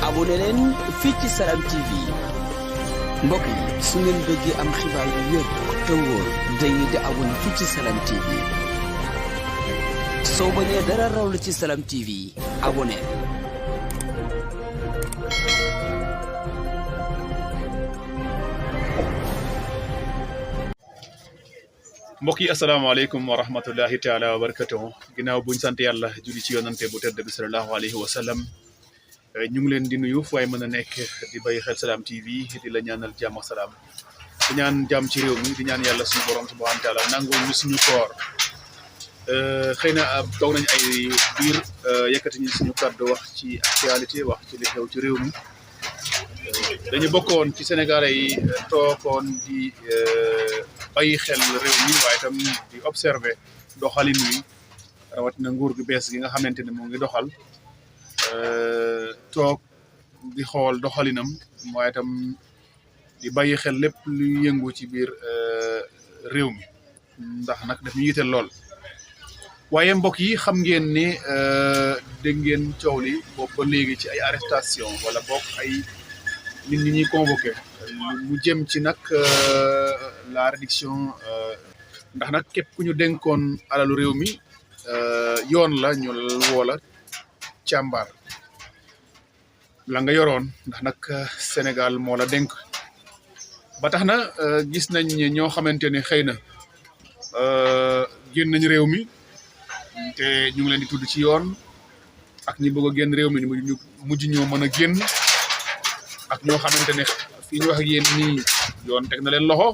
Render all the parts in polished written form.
abonné leen fii ci Salam TV mbokk yi su ngeen bëggee am xibaar yu wér te wóor dañuy di abonné fii ci Salam TV soo bañee dara raw la ci Salam TV abonné. mbokk yi asalaamaaleykum wa rahmatullahi taala wa barakatuhu ginnaaw buñ sant yàlla julli ci yonante bu tedd bi sallallahu alayhi wa sallam ñu ngi leen di nuyu fu waay mën a nekk di bàyyi xel Salam TV di la ñaanal jàmm ak salaam di ñaan jàmm ci réew mi di ñaan yàlla suñu borom subhanahu wa taala nangul ñu suñu koor xëy na toog nañ ay biir yëkkati ñu suñu kàddu wax ci actualité wax ci li xew ci réew mi dañu bokkoon ci Sénégalais yi toogoon di bàyyi xel réew mi waaye itam di observer doxalin wi rawatina nguur gu bees gi nga xamante ne moo ngi doxal toog di xool doxalinam waaye itam di bàyyi xel lépp luy yëngu ci biir réew mi ndax nag daf ñu yitteel lool. waaye mbokk yi xam ngeen ne dégg ngeen coow li boobu ba léegi ci ay arrestation wala bokk ay nit ñi ñuy convoqué mu jëm ci nag la réduction ndax nag képp ku ñu dénkoon alalu réew mi yoon la ñu woola càmbar la nga yoroon ndax nag Sénégal moo la dénk ba tax na gis nañ ñoo xamante ne xëy na génn nañ réew mi te ñu ngi leen di tudd ci yoon ak ñi bëgg a génn réew mi ñu mujj ñoo mën a génn ak ñoo xamante ne fii ñu wax ak yéen nii yoon teg na leen loxo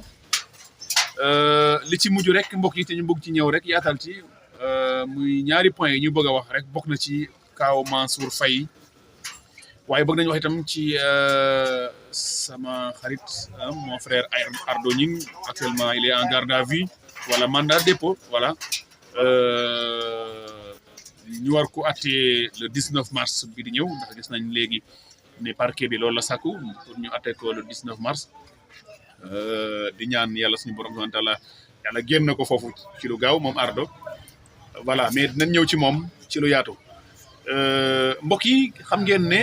li ci mujj rek mbokk yi te ñu bëgg ci ñëw rek yaatal ci muy ñaari point yi ñu bëgg a wax rek bokk na ci kaaw Mansour Faye waaye bëgg nañu wax itam ci sama xarit mon frère Ardo Gning actuellement il est en garde à vue wala mandat de dépôt voilà ñu war ko attee le 19 mars bi di ñëw ndax gis nañ léegi ne parquet bi loolu la sàkku pour ñu attee ko le 19 mars di ñaan yàlla suñu borom subhanahu wa taala yàlla génn ko foofu ci lu gaaw moom Ardo voilà mais dinañ ñëw ci moom ci lu yaatu mbokk yi xam ngeen ne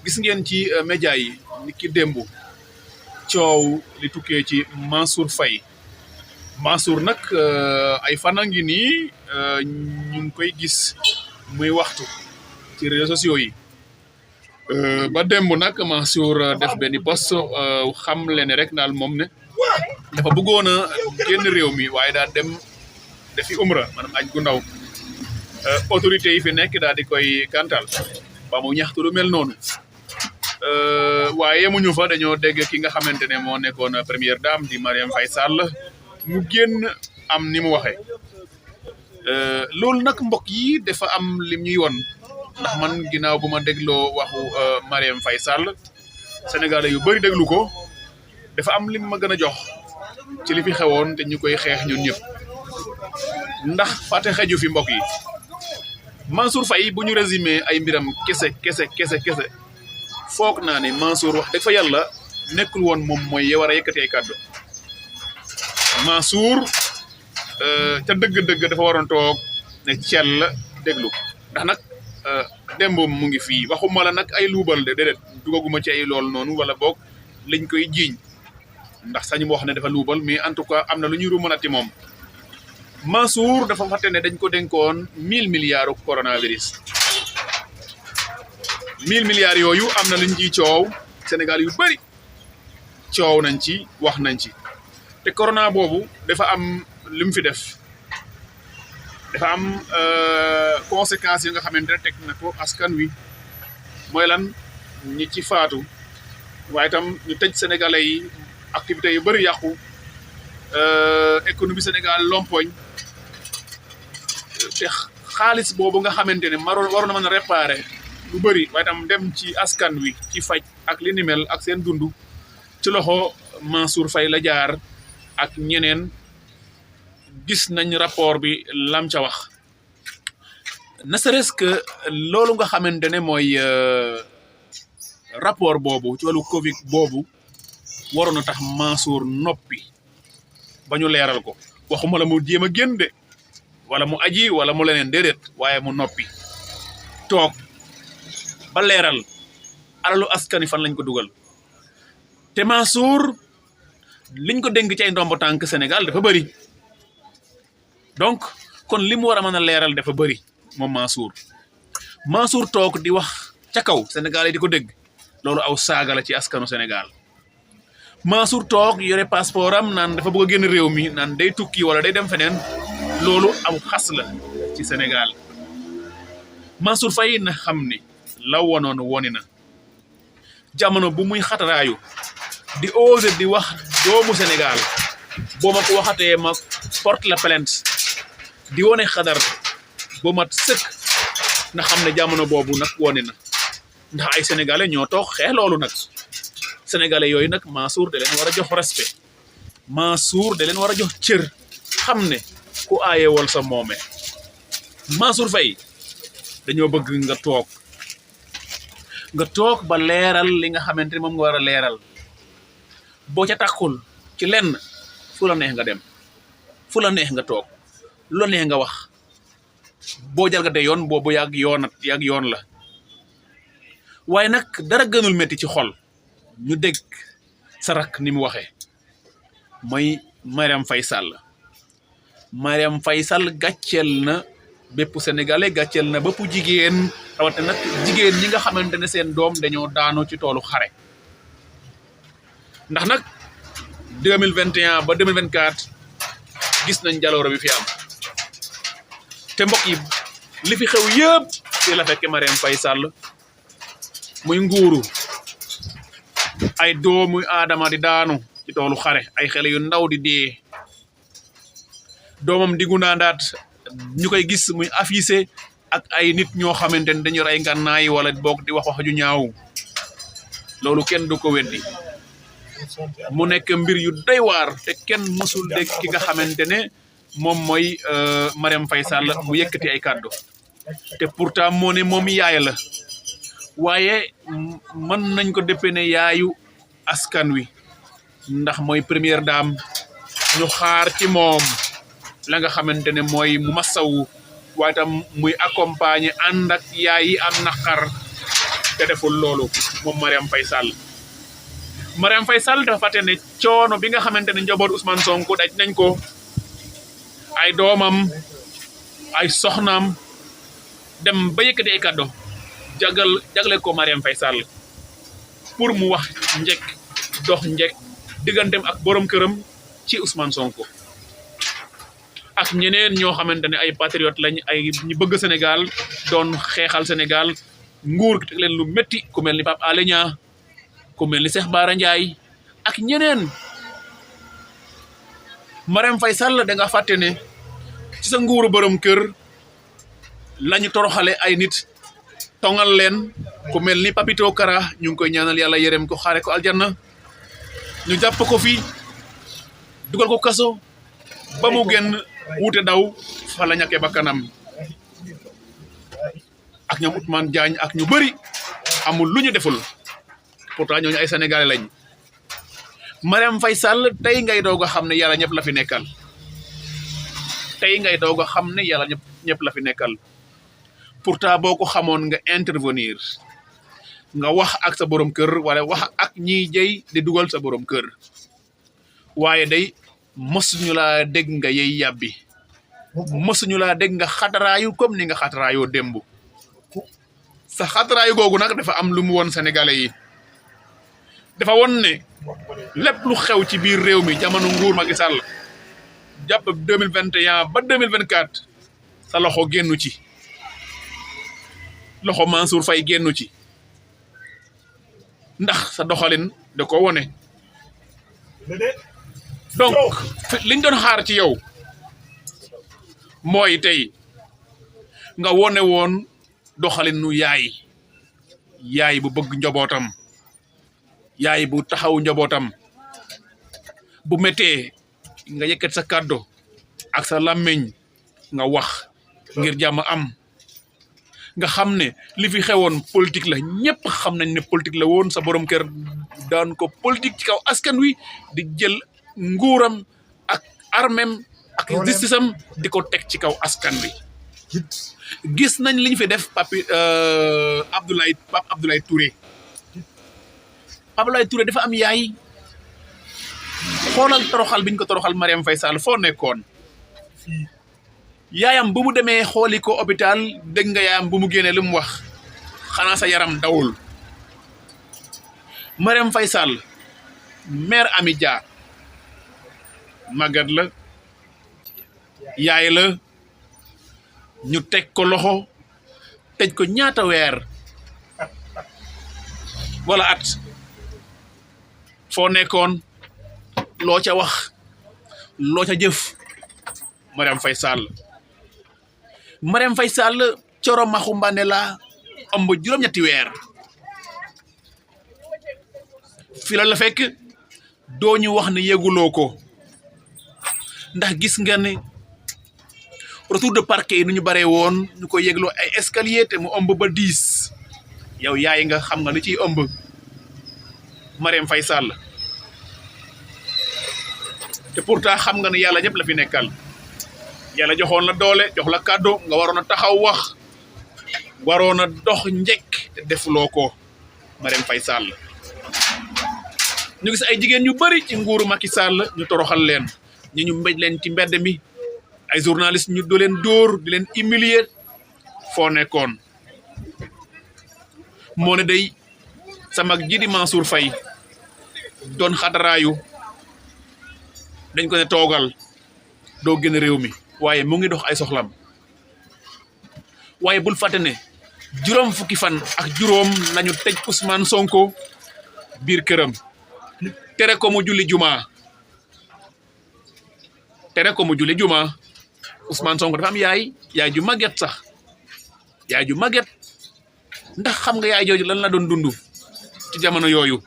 gis ngeen ci média yi ni ki démb coow li tukkee ci Mansour Faye Mansour nag ay fan a ngi nii ñu ngi koy gis muy waxtu ci réseaux sociaux yi ba démb nag Mansour def benn post xam leen rek daal moom ne dafa bëggoon a génn réew mi waaye daal dem defi umra maanaam aj gu ndaw autorité yi fi nekk daal di koy gàntal ba mu ñaxtu lu mel noonu waaye yemuñu fa dañoo dégg ki nga xamante ne moo nekkoon première dame di Marième Faye Sall mu génn am ni mu waxee loolu nag mbokk yi dafa am lim ñuy won ndax man ginnaaw bu ma dégloo waxu Marième Faye Sall Sénégalais yu bari déglu ko dafa am lim ma gën a jox ci li fi xewoon te ñu koy xeex ñun ñëpp ndax fàtte xeju fi mbokk yi Mansour Faye bu ñu résumé ay mbiram kese foog naa ne Mansour wax dëgg fa yàlla nekkul woon moom mooy war a yëkkati ay kàddu Mansour ca dëgg-dëgg dafa waroon toog ne cell déglu ndax nag démb mu ngi fii waxuma la nag ay luubal de déedéet dugaguma ci ay lool noonu wala boog liñ koy jiiñ ndax sañu wax ne dafa luubal mais en tout cas am na lu ñuy rumanati moom Mansour dafa fàtte ne dañ ko dénkoon 1000 milliards coronavirus 1000 milliards yooyu am na luñ ciy coow Sénégal yu bari coow nañ ci wax nañ ci te corona boobu dafa am li mu fi def dafa am conséquences yi nga xamante ne teg na ko askan wi mooy lan ñi ci faatu waaye itam ñu tëj Sénégalais yi activités yu bari yàqu économie Sénégal lompoñ te xaalis boobu nga xamante ne waroon na mën a réparer lu bari waaye itam dem ci askan wi ci faj ak li ni mel ak seen dund ci loxo Mansour Faye la jaar ak ñeneen gis nañ rapport bi lam ca wax ne serait-ce que loolu nga xamante ne mooy rapport boobu ci wàllu Covid boobu waroon na tax Mansour noppi ba ñu leeral ko waxuma la mu jéem a génn de wala mu aji wala mu leneen déedéet waaye mu noppi toog ba leeral alalu askan wi fan lañ ko dugal te Mansour liñ ko dénk ci ay ndombo tànk Sénégal dafa bëri donc kon li mu war a mën a leeral dafa bëri moom Mansour toog di wax ca kaw Sénégal yi di ko dégg loolu aw saaga la ci askanu Sénégal Mansour toog yore passeport am naan dafa bëgg a génn réew mi naan day tukki wala day dem feneen loolu aw xas la ci Sénégal Mansour Faye na xam ni la wonoon woni na jamono bu muy xataraayu di oser di wax doomu Sénégal boo ma ko waxatee ma porte la plainte di wone xadar ba mat sëkk na xam ne jamono boobu nag woni na ndax ay sénégalais ñoo toog xeex loolu nag sénégalais yooyu nag Mansour da leen war a jox respect Mansour da leen war a jox cër xam ne ku aaye wol sa moome Mansour Faye dañoo bëgg nga toog ba leeral li nga xamante ni moom nga war a leeral boo ca takkul ci lenn fu la neex nga dem fu la neex nga toog lu la neex nga wax boo jalgatee yoon boobu yàgg yoon la waaye nag dara gënul metti ci xol ñu dégg sa rak ni mu waxee mooy Marième Faye Sall gàcceel na bépp sénégalais gàcceel na bépp jigéen rawate nag jigéen ñi nga xamante ne seen doom dañoo daanu ci toolu xare ndax nag 2021 ba 2024 gis nañ jalooro bi fi am te mbokk yi li fi xew yëpp ci la fekke Marième Faye Sall muy nguuru ay doomu aadama di daanu ci toolu xare ay xale yu ndaw di dee doomam di gundaandaat ñu koy gis muy affiché ak ay nit ñoo xamante ne dañu yor ay ngànnaay wala boog di wax ju ñaaw loolu kenn du ko weddi mu nekk mbir yu doy waar te kenn mësul dégg ki nga xamante ne moom mooy Marième Faye Sall mu yëkkati ay kàddu te pourtant moo ne moom yaay la waaye mën nañ ko déppee ne yaayu askan wi ndax mooy première dame ñu xaar ci moom la nga xamante ne mooy mu masawu waaye tam muy accompagner ànd ak yaay yi am naqar te deful loolu moom Marième Faye Sall dafa fàtte ne coono bi nga xamante ne njaboot Ousmane Sonko daj nañ ko ay doomam ay soxnaam dem ba yëkkati ay kàddu jagle ko Marième Faye Sall pour mu wax njëkk dox njëkk digganteem ak borom këram ci Ousmane Sonko ak ñeneen ñoo xamante ne ay patriote lañ ay ñu bëgg Sénégal doon xeexal Sénégal nguur gi teg leen lu métti ku mel ni Pape Alé Niang ku mel ni Cheikh Bara Ndiaye ak ñeneen Marième Faye Sall da nga fàtte ne ci sa nguuru borom kër lañu toroxale ay nit tongal leen ku mel ni Papito Kara ñu ngi koy ñaanal yàlla yërem ko xaare ko aljanna ñu jàpp ko fi dugal ko kaso ba mu génn wuute daw fa la ñàkkee ba kanam ak ñoom Ousmane Diagne ak ñu bëri amul lu ñu deful pourtant ñooñu ay sénégalais lañ Marième Faye Sall tey ngay doog a xam ne yàlla ñëpp la fi nekkal ñëpp la fi nekkal pourtant boo ko xamoon nga intervenir nga wax ak sa borom kër wala wax ak ñiy jëy di dugal sa borom kër waaye day mësuñu laa dégg nga yey yàbbi mësuñu laa dégg nga xataraayu comme ni nga xataraayoo démb sa xataraayu googu nag dafa am lu mu woon sénégalais yi dafa won ne lépp lu xew ci biir réew mi jamono nguur Macky Sall jàpp 2021 ba 2024 sa loxo génnu ci loxo Mansour Faye génnu ci ndax sa doxalin da ko wone donc liñ doon xaar ci yow mooy tey nga wone woon doxalinu yaay bu bëgg njabootam yaay bu taxaw njabootam bu méttee nga yëkkat sa kàddu ak sa làmmiñ nga wax ngir jàmm am nga xam ne li fi xewoon politique la ñëpp xam nañ ne politique la woon sa borom kër daan ko politique ci kaw askan wi di jël nguuram ak armem ak justice am di ko teg ci kaw askan wi gis nañ li ñu fi def Pape Abdoulaye Touré Abdoulaye Touré dafa am yaay xoolal toroxal biñ ko toroxal Marième Faye Sall foo nekkoon yaayam bu mu demee xooli ko hôpital dégg nga yaayam bu mu génnee lu mu wax xanaa sa yaram dawul Marième Faye Sall mère Amy Dia màggat la yaay la ñu teg ko loxo tëj ko ñaata weer wala at foo nekkoon loo ca wax loo ca jëf Marième Faye Sall Marième Faye Sall coro maxu mbane la ëmb juróom-ñetti weer fi la fekk doo ñu wax ne yëguloo ko ndax gis nga ne retour de parquet yi nu ñu baree woon ñu ko yëgloo ay escalier te mu ëmb ba 10 yow yaay nga xam nga li ciy ëmb Marième Faye Sall te pourtant xam nga ne yàlla ñëpp la fi nekkal yàlla joxoon la doole jox la kàddu nga waroon a taxaw wax waroon a dox njëkk te defuloo ko Marième Faye Sall ñu gis ay jigéen yu bari ci nguuru Macky Sall ñu toroxal leen ñu mbéj leen ci mbedd mi ay journaliste ñu do leen dóor di leen humilier foo nekkoon moo ne day sama mag ji di Mansour Faye doon xataraayu dañ ko ne toogal doo gën réew mi waaye mu ngi dox ay soxlam waaye bul fàtte ne juróom fukki fan ak juróom lañu tëj Ousmane Sonko biir këram tere ko mu julli juma Ousmane Sonko dafa am yaay ju màgget sax yaay ju màgget ndax xam nga yaay jooju lan la doon dund ci jamono yooyu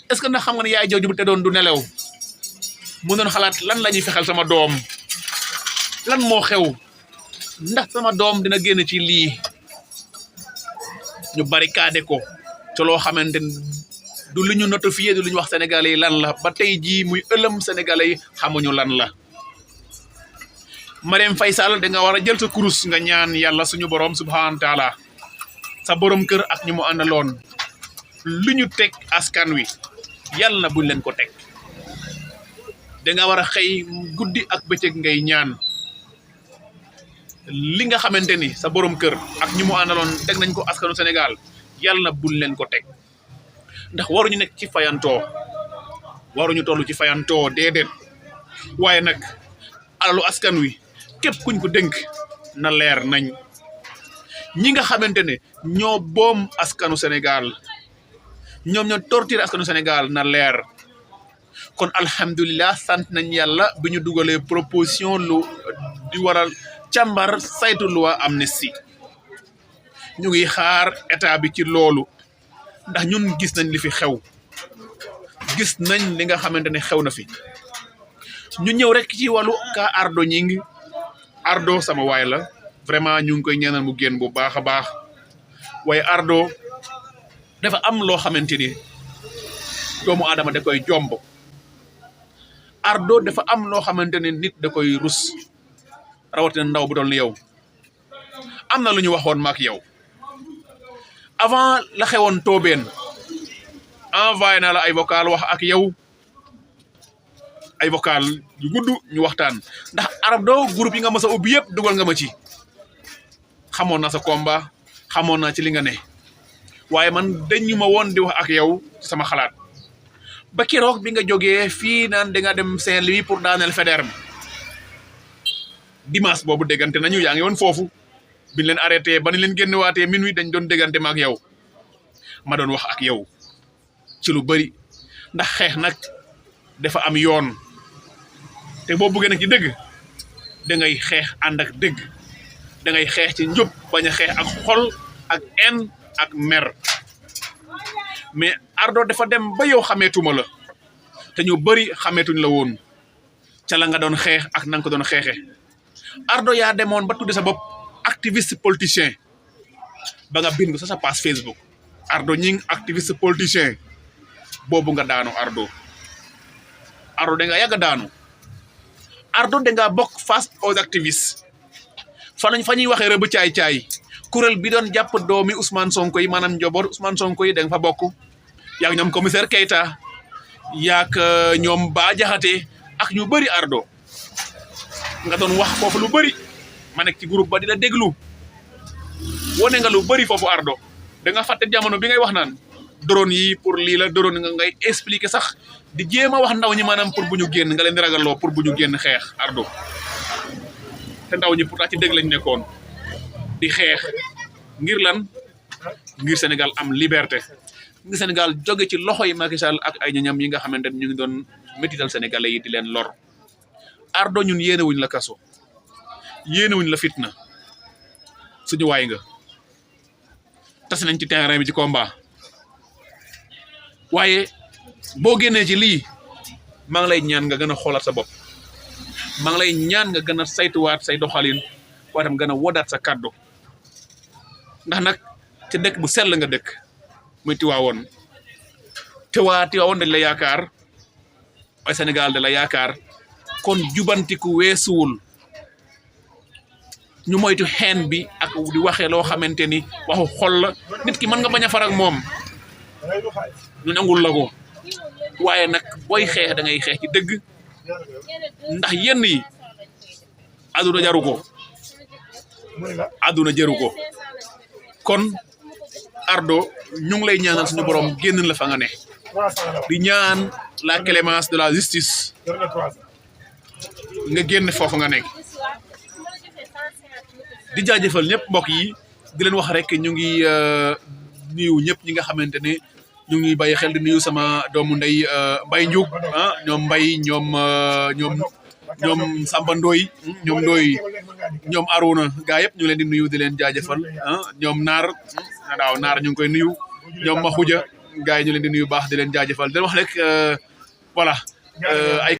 est-ce que ndax xam nga ne yaay jooju bu te doon du nelew mu doon xalaat lan la ñuy fexel sama doom lan moo xew ndax sama doom dina génn ci lii ñu barricade ko ci loo xamante ni du lu ñu notifié du lu ñu wax sénégalais yi lan la ba tey jii muy ëlëm sénégalais yi xamuñu lan la Marième Faye Sall da nga war a jël sa kurus nga ñaan yàlla suñu borom subhanahu wa taala sa borom kër ak ñu mu àndaloon lu ñu teg askan wi yàlla na buñ leen ko teg da nga war a xëy guddi ak bëccëg ngay ñaan li nga xamante ni sa borom kër ak ñu mu àndaloon teg nañ ko askanu Sénégal yàlla na buñ leen ko teg ndax waruñu nekk ci fayantoo waruñu toll ci fayantoo déedéet waaye nag alalu askan wi képp kuñ ko dénk na leer nañ ñi nga xamante ne ñoo boom askanu Sénégal ñoom ñoo torturer askanu Sénégal na leer kon alhamdulilah sant nañ yàlla bi ñu dugalee proposition lu di waral càmbar saytu loi amnistie ñu ngi xaar état bi ci loolu ndax ñun gis nañ li fi xew gis nañ li nga xamante ne xew na fi ñu ñëw rek ci wàllu ka Ardo Gningue Ardo sama waay la vraiment ñu ngi koy ñaanal mu génn bu baax a baax waaye Ardo dafa am loo xamante ni doomu aadama da koy jomb Ardo dafa am loo xamante ne nit da koy rus rawatina ndaw bu doon ni yow am na lu ñu waxoon maak yow avant la xewoon toobeen envoyé naa la ay vocal wax ak yow ay vocal yu gudd ñu waxtaan ndax Ardo groupe yi nga mës a ubbi yëpp dugal nga ma ci xamoon naa sa combat xamoon naa ci li nga ne waaye man dañu ma woon di wax ak yow ci sama xalaat ba keroog bi nga jógee fii naan da nga dem Saint-Louis pour daaneel Faidherbe dimanche boobu déggante nañu yaa ngi woon foofu biñ leen arrêté ba ni leen génnewaatee minuit dañ doon déggante ma ak yow ma doon wax ak yow ci lu bari ndax xeex nag dafa am yoon te boo bëggee nag ci dëgg da ngay xeex ànd ak dëgg da ngay xeex ci njub bañ a xeex ak xol ak en ak mer mais Ardo dafa dem ba yow xameetuma la te ñu bari xameetuñ la woon ca la nga doon xeex ak na nga ko doon xeexe Ardo yaa demoon ba tudde sa bopp activiste politicien ba nga bind ko sa page Facebook Ardo Gningue activiste politicien boobu nga daanu Ardo da nga yàgg daanu Ardo da nga bokk face aux activistes fa ñuy waxee rëbb caay-caay kuréel bi doon jàpp doomi Ousmane Sonko yi maanaam njaboot Ousmane Sonko yi da nga fa bokk yaag ñoom commissaire Keita yaag ñoom Ba Jaxate ak ñu bëri Ardo nga doon wax foofu lu bëri ma nekk ci groupe ba di la déglu wane nga lu bëri foofu Ardo da nga fàtte jamono bi ngay wax naan drone yi pour lii la drone nga ngay expliquer sax di jéem a wax ndaw ñi maanaam pour bu ñu génn nga leen di ragaloo pour bu ñu génn xeex Ardo te ndaw ñi pourtant ci dégg lañ nekkoon di xeex ngir lan ngir Sénégal am liberté ngir Sénégal jóge ci loxo yi Macky Sall ak ay ñoñam yi nga xamante ne ñu ngi doon métital sénégalais yi di leen lor Ardo ñun yéenewuñ la kaso yéenewuñ la fitna suñu waay nga tas nañ ci terrain bi ci combat waaye boo génnee ci lii maa ngi lay ñaan nga gën a xoolaat sa bopp maa ngi lay ñaan nga gën a saytuwaat say doxalin waaye tam gën a wodaat sa kàddu ndax nag ci dëkk bu sell nga dëkk muy Tiwaawoon Tiwaawoon dañ la yaakaar waaye Sénégal da la yaakaar kon jubantiku weesuwul ñu moytu xeen bi ak di waxee loo xamante ni waxu xol la nit ki mën nga bañ a far ak moom ñu nangul la ko waaye nag booy xeex da ngay xeex ci dëgg ndax yenn yi aduna jaru ko aduna jaru ko kon Ardo ñu ngi lay ñaanal suñu borom génn la fa nga ne di ñaan la clémence de la justice nga génn foofu nga nekk di jaajëfal ñëpp mbokk yi di leen wax rek ñu ngi nuyu ñëpp ñi nga xamante ne ñu ngi bàyyi xel di nuyu sama doomu ndey Mbaye Ndiouk ah ñoom Mbaye ñoom Samba Ndoy ñoom Ndoy ñoom Aruna gaa yëpp ñu leen di nuyu di leen jaajëfal ah ñoom Naar Naar ñu ngi koy nuyu ñoom Maxuja gaa yi ñu leen di nuyu baax di leen jaajëfal di leen wax rek voilà ay